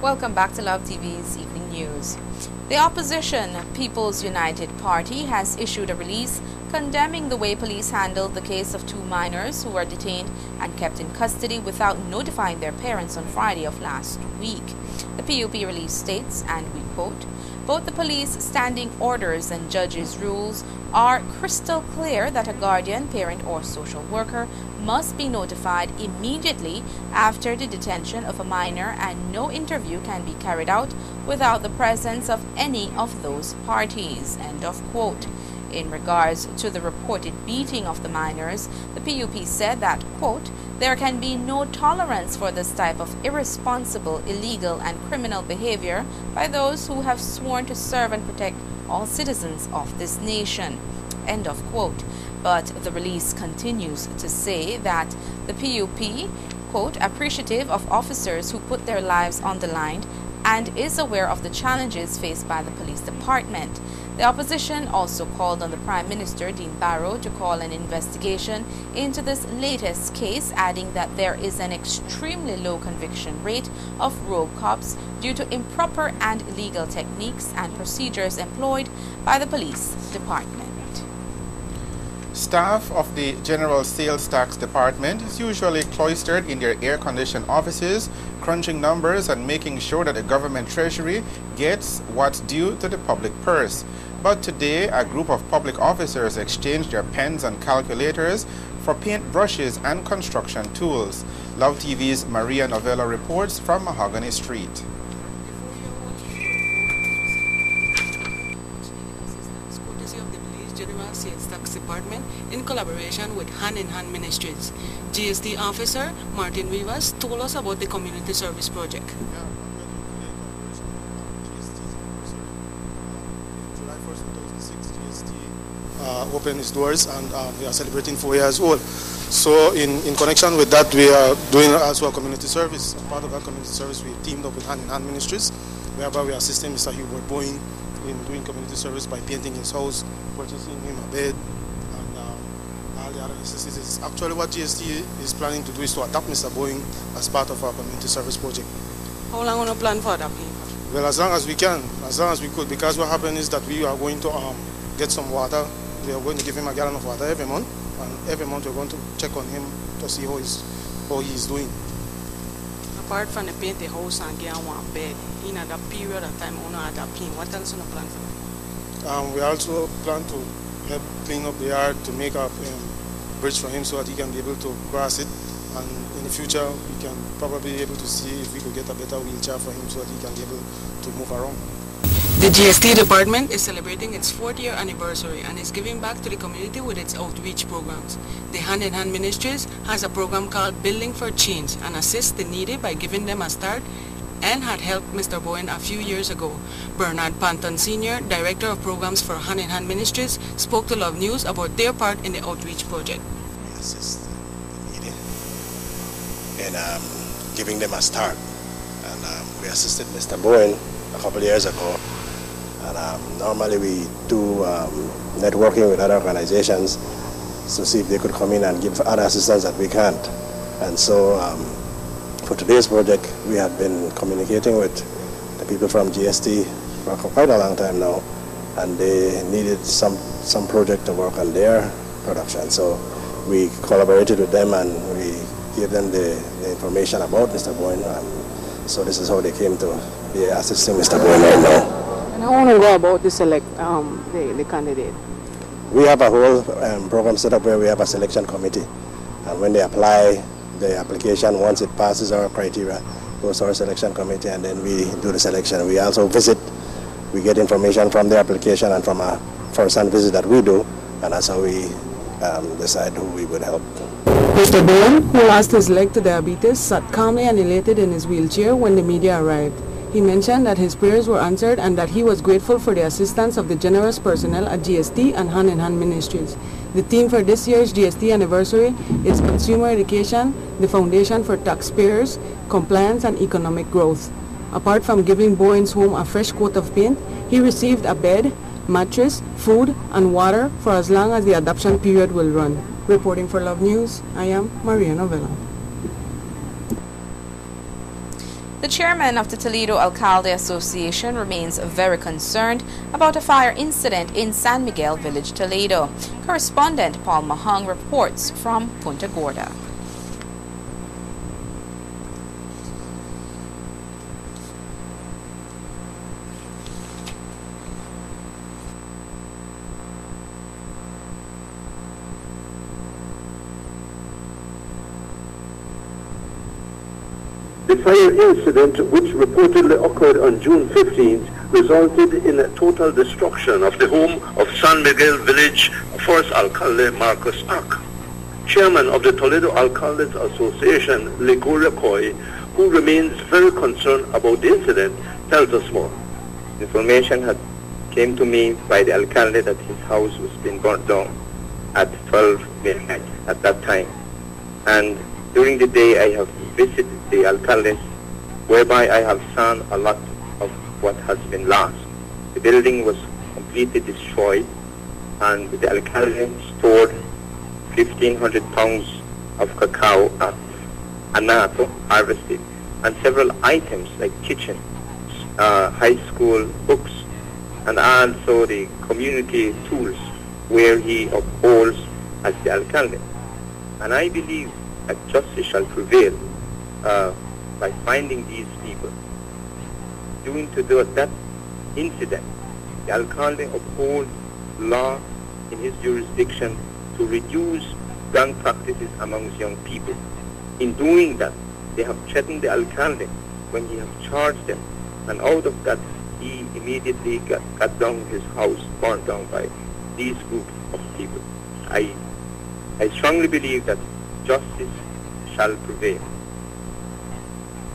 Welcome back to Love TV's Evening News. The opposition People's United Party has issued a release condemning the way police handled the case of two minors who were detained and kept in custody without notifying their parents on Friday of last week. The PUP release states, and we quote, "Both the police standing orders and judges' rules are crystal clear that a guardian, parent, or social worker must be notified immediately after the detention of a minor, and no interview can be carried out without the presence of any of those parties." End of quote. In regards to the reported beating of the minors, the PUP said that, quote, "There can be no tolerance for this type of irresponsible, illegal, and criminal behavior by those who have sworn to serve and protect all citizens of this nation." End of quote. But the release continues to say that the PUP, quote, "appreciative of officers who put their lives on the line and is aware of the challenges faced by the police department." The opposition also called on the Prime Minister, Dean Barrow, to call an investigation into this latest case, adding that there is an extremely low conviction rate of rogue cops due to improper and illegal techniques and procedures employed by the police department. Staff of the General Sales Tax Department is usually cloistered in their air-conditioned offices, crunching numbers and making sure that the government treasury gets what's due to the public purse. But today, a group of public officers exchanged their pens and calculators for paint brushes and construction tools. Love TV's Maria Novella reports from Mahogany Street. General Sales Tax Department in collaboration with Hand in Hand Ministries. GST officer Martin Rivas told us about the community service project. July 1st, 2006, GST opened its doors, and we are celebrating 4 years old. So in connection with that, we are doing also a community service. As part of that community service, we teamed up with Hand in Hand Ministries, whereby we are assisting Mr. Hubert Boeing in doing community service by painting his house, purchasing him a bed, and all the other necessities. Actually, what GST is planning to do is to adopt Mr. Boeing as part of our community service project. How long on a plan for adopting? Well, as long as we can, as long as we could, because what happened is that we are going to get some water. We are going to give him a gallon of water every month, and every month we're going to check on him to see how he is doing. Apart from the paint the house and get one bed, in that period of time, we not adopting. What else on the plan for that? We also plan to help clean up the yard, to make a bridge for him so that he can be able to cross it. And in the future, we can probably be able to see if we could get a better wheelchair for him so that he can be able to move around. The GST department is celebrating its 4th year anniversary and is giving back to the community with its outreach programs. The Hand in Hand Ministries has a program called Building for Change and assists the needy by giving them a start, and had helped Mr. Bowen a few years ago. Bernard Panton Sr., Director of Programs for Hand in Hand Ministries, spoke to Love News about their part in the outreach project. We assist the needy in giving them a start. And we assisted Mr. Bowen a couple of years ago. And normally we do networking with other organizations to see if they could come in and give other assistance that we can't. And so for today's project, we have been communicating with the people from GST for quite a long time now, and they needed some project to work on their production. So we collaborated with them and we gave them the information about Mr. Bowen, and so this is how they came to be assisting Mr. Bowen right now. And how want to go about to select the candidate? We have a whole program set up where we have a selection committee, and when they apply the application, once it passes our criteria, goes to our selection committee, and then we do the selection. We also visit, we get information from the application and from a first-hand visit that we do, and that's how we decide who we would help. Mr. Bowen, who lost his leg to diabetes, sat calmly and elated in his wheelchair when the media arrived. He mentioned that his prayers were answered and that he was grateful for the assistance of the generous personnel at GST and Hand in Hand Ministries. The theme for this year's GST anniversary is Consumer Education, the Foundation for Taxpayers, Compliance and Economic Growth. Apart from giving Bowen's home a fresh coat of paint, he received a bed, mattress, food and water for as long as the adoption period will run. Reporting for Love News, I am Maria Novella. The chairman of the Toledo Alcalde Association remains very concerned about a fire incident in San Miguel Village, Toledo. Correspondent Paul Mahong reports from Punta Gorda. The fire incident, which reportedly occurred on June 15th, resulted in a total destruction of the home of San Miguel Village first alcalde Marcus Ack. Chairman of the Toledo Alcaldes Association, Legoria Coy, who remains very concerned about the incident, tells us more. Information had came to me by the alcalde that his house was being burnt down at 12 midnight at that time. And during the day I have visited the alcaldes, whereby I have seen a lot of what has been lost. The building was completely destroyed, and the alcalde stored 1,500 pounds of cacao at anato harvested, and several items like kitchen, high school books, and also the community tools where he upholds as the alcalde. And I believe that justice shall prevail by finding these people. Due to that incident, the alcalde upholds law in his jurisdiction to reduce gang practices amongst young people. In doing that, they have threatened the alcalde when he has charged them, and out of that, he immediately got down his house, burned down by these group of people. I strongly believe that justice shall prevail.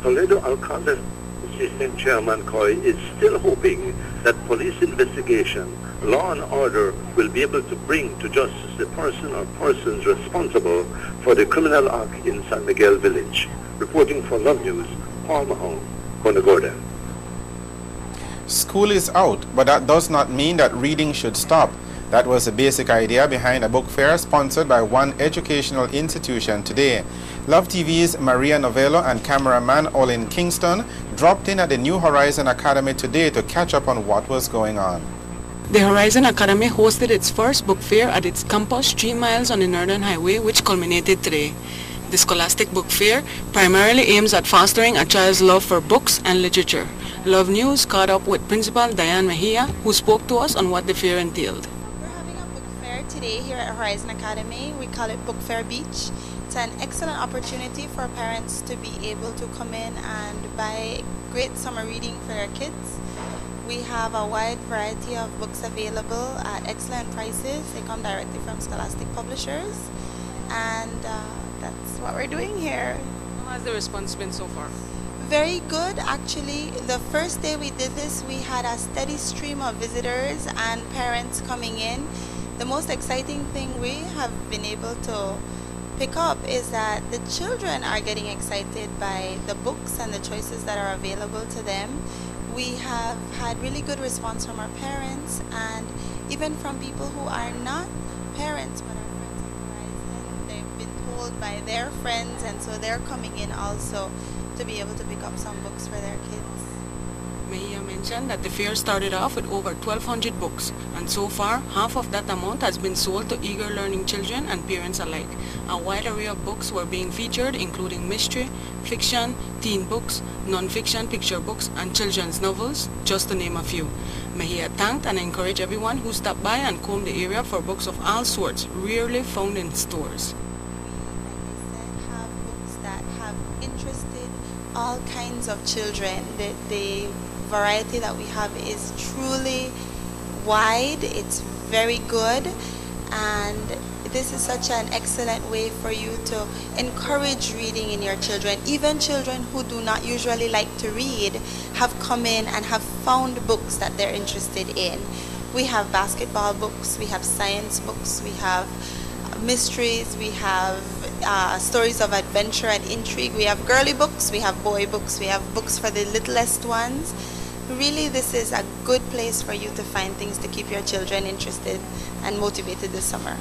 Toledo Alcalde Association Chairman Coy is still hoping that police investigation, law and order will be able to bring to justice the person or persons responsible for the criminal act in San Miguel Village. Reporting for Love News, Paul Mahong, Punta Gorda. School is out, but that does not mean that reading should stop. That was the basic idea behind a book fair sponsored by one educational institution today. Love TV's Maria Novello and cameraman Olin Kingston dropped in at the New Horizon Academy today to catch up on what was going on. The Horizon Academy hosted its first book fair at its campus 3 miles on the Northern Highway, which culminated today. The Scholastic Book Fair primarily aims at fostering a child's love for books and literature. Love News caught up with Principal Diane Mejia, who spoke to us on what the fair entailed. Today here at Horizon Academy. We call it Book Fair Beach. It's an excellent opportunity for parents to be able to come in and buy great summer reading for their kids. We have a wide variety of books available at excellent prices. They come directly from Scholastic publishers, and that's what we're doing here. How has the response been so far? Very good, actually. The first day we did this, we had a steady stream of visitors and parents coming in. The most exciting thing we have been able to pick up is that the children are getting excited by the books and the choices that are available to them. We have had really good response from our parents and even from people who are not parents but are friends of Horizon. They've been told by their friends, and so they're coming in also to be able to pick up some books for their kids. Mejia mentioned that the fair started off with over 1,200 books, and so far, half of that amount has been sold to eager learning children and parents alike. A wide array of books were being featured, including mystery, fiction, teen books, non-fiction picture books, and children's novels, just to name a few. Mejia thanked and encouraged everyone who stopped by and combed the area for books of all sorts, rarely found in stores. We, like I said, have books that have interested all kinds of children. The variety that we have is truly wide. It's very good, and this is such an excellent way for you to encourage reading in your children. Even children who do not usually like to read have come in and have found books that they're interested in. We have basketball books, we have science books, we have mysteries, we have stories of adventure and intrigue, we have girly books, we have boy books, we have books for the littlest ones. Really, this is a good place for you to find things to keep your children interested and motivated this summer.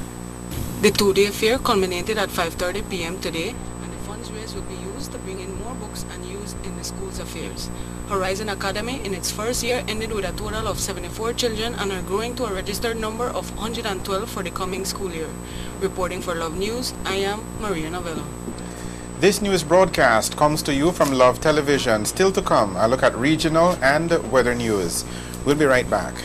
The two-day fair culminated at 5:30 p.m. today, and the funds raised will be used to bring in more books books and used in the school's affairs. Horizon Academy in its first year ended with a total of 74 children and are growing to a registered number of 112 for the coming school year. Reporting for Love News, I am Maria Novello. This news broadcast comes to you from Love Television. Still to come, a look at regional and weather news. We'll be right back.